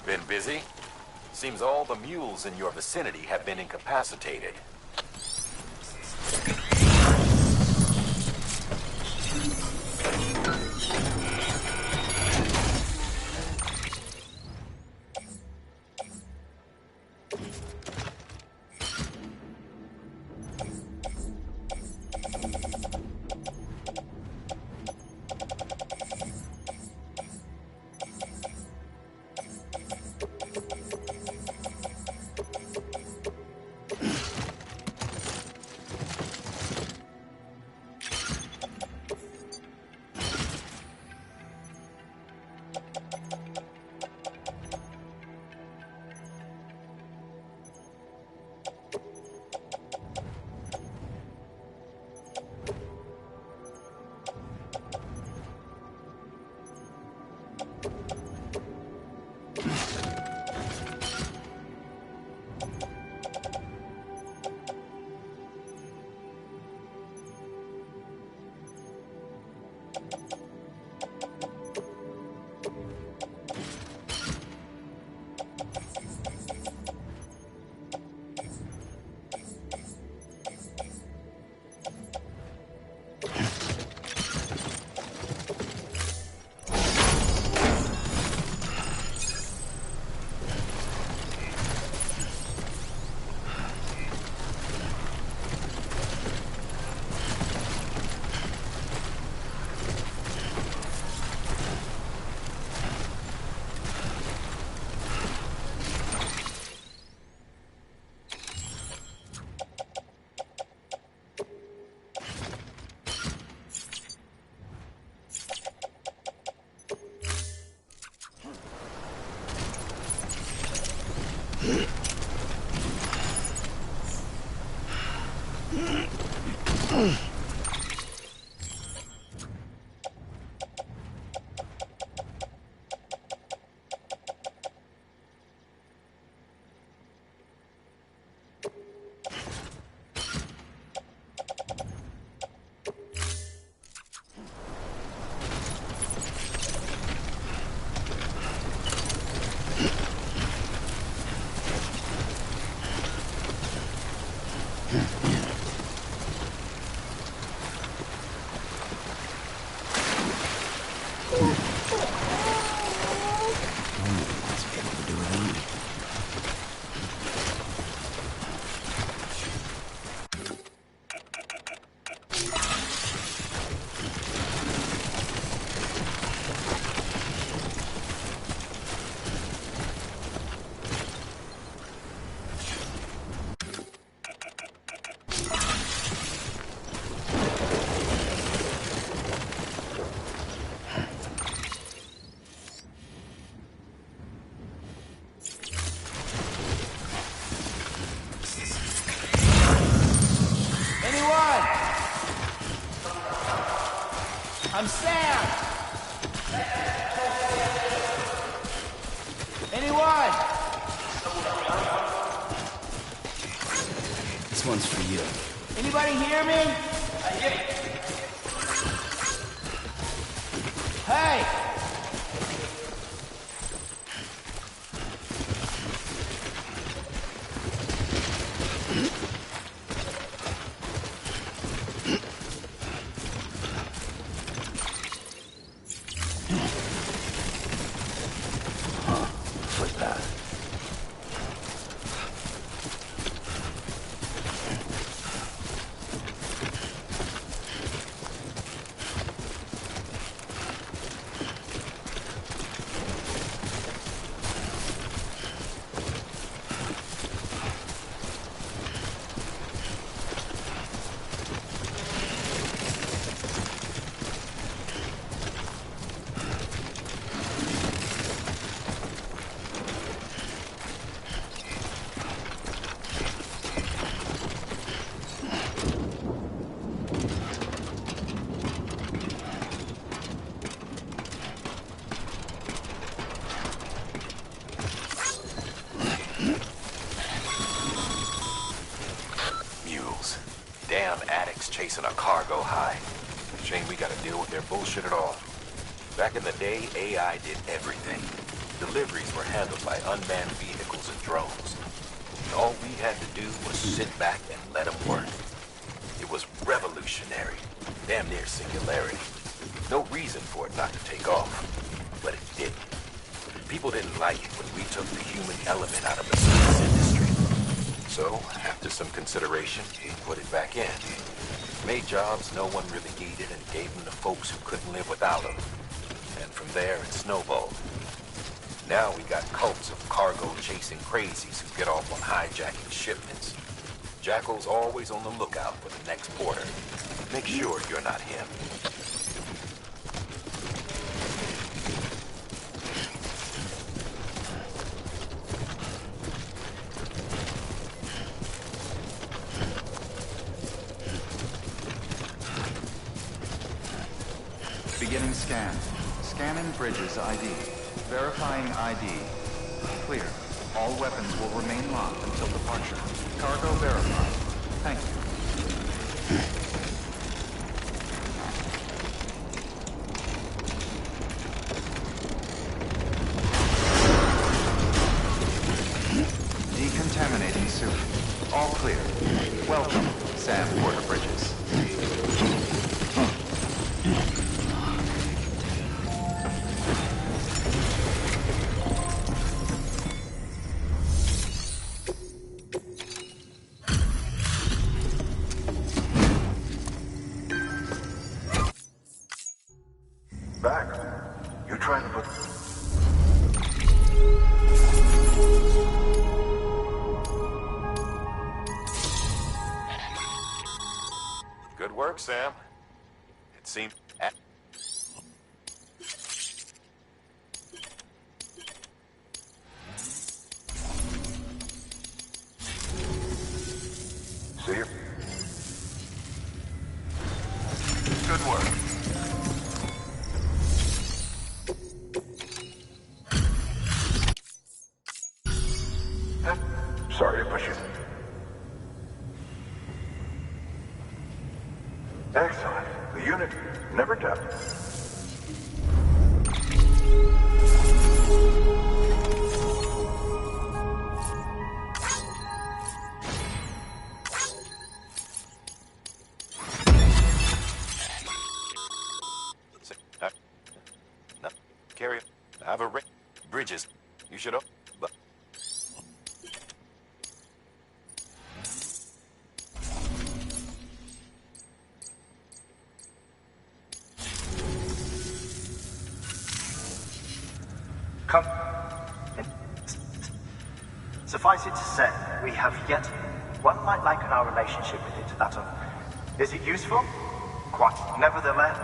Been busy? Seems all the mules in your vicinity have been incapacitated. I'm Sam! Anyone? This one's for you. Anybody hear me? Hey! Chasing a cargo high. Shame we gotta deal with their bullshit at all. Back in the day, AI did everything. Deliveries were handled by unmanned vehicles and drones. And all we had to do was sit back and let them work. It was revolutionary. Damn near singularity. No reason for it not to take off. But it didn't. People didn't like it when we took the human element out of the service industry. So, after some consideration, we put it back in. Made jobs no one really needed and gave them to folks who couldn't live without them. And from there, it snowballed. Now we got cults of cargo-chasing crazies who get off on hijacking shipments. Jackal's always on the lookout for the next porter. Make sure you're not him. Beginning scan. Scanning bridges ID. Verifying ID. Clear. All weapons will remain locked until departure. Cargo verified. Thank you. Decontaminating suit. All clear. Welcome, Sam Porter Bridges. Back. You trying to put... Good work, Sam. It seemed... See you. Good work. Sorry to push you. Excellent. The unit never does. No, carry. I have a bridges. You should have. Come. Suffice it to say, we have yet one might liken our relationship with it to that of. Is it useful? Quite. Nevertheless,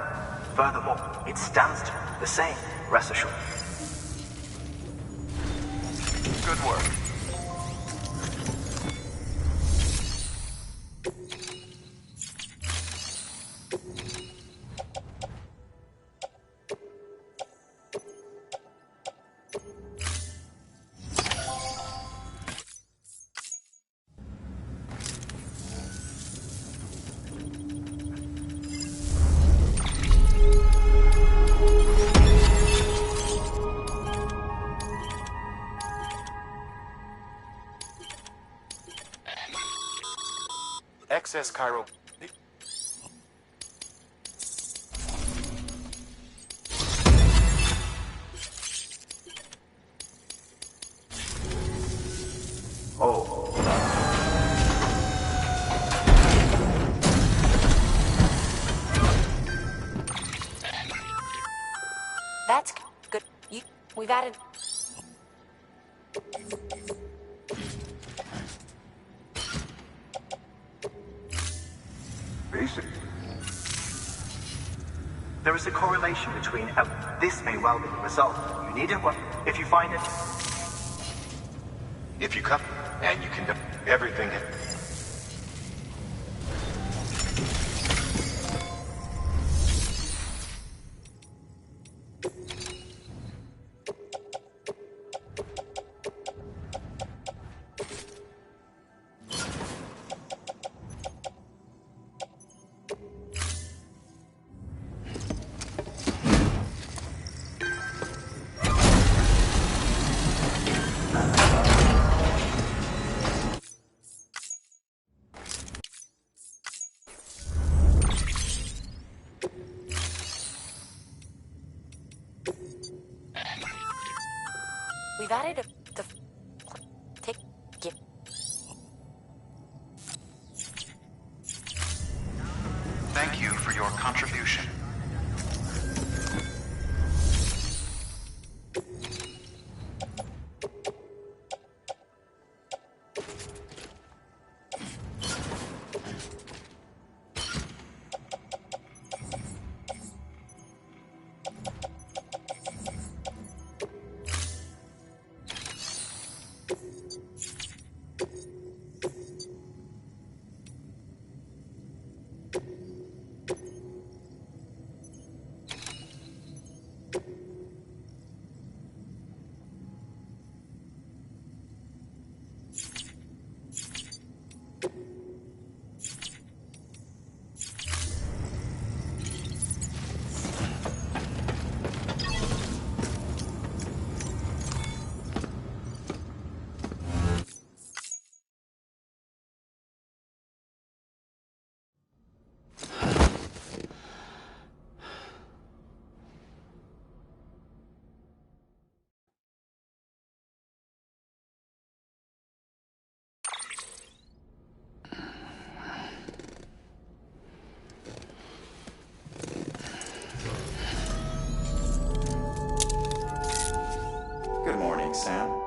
furthermore, it stands to the same, rest assured. Good work. Excess Cairo. Oh. That's good. We've added. Basic. There is a correlation between. This may well be the result. You need it. What if you find it? If you come, and you can do everything. We've added the. Take. Get. Thank you for your contribution. Good morning, Sam.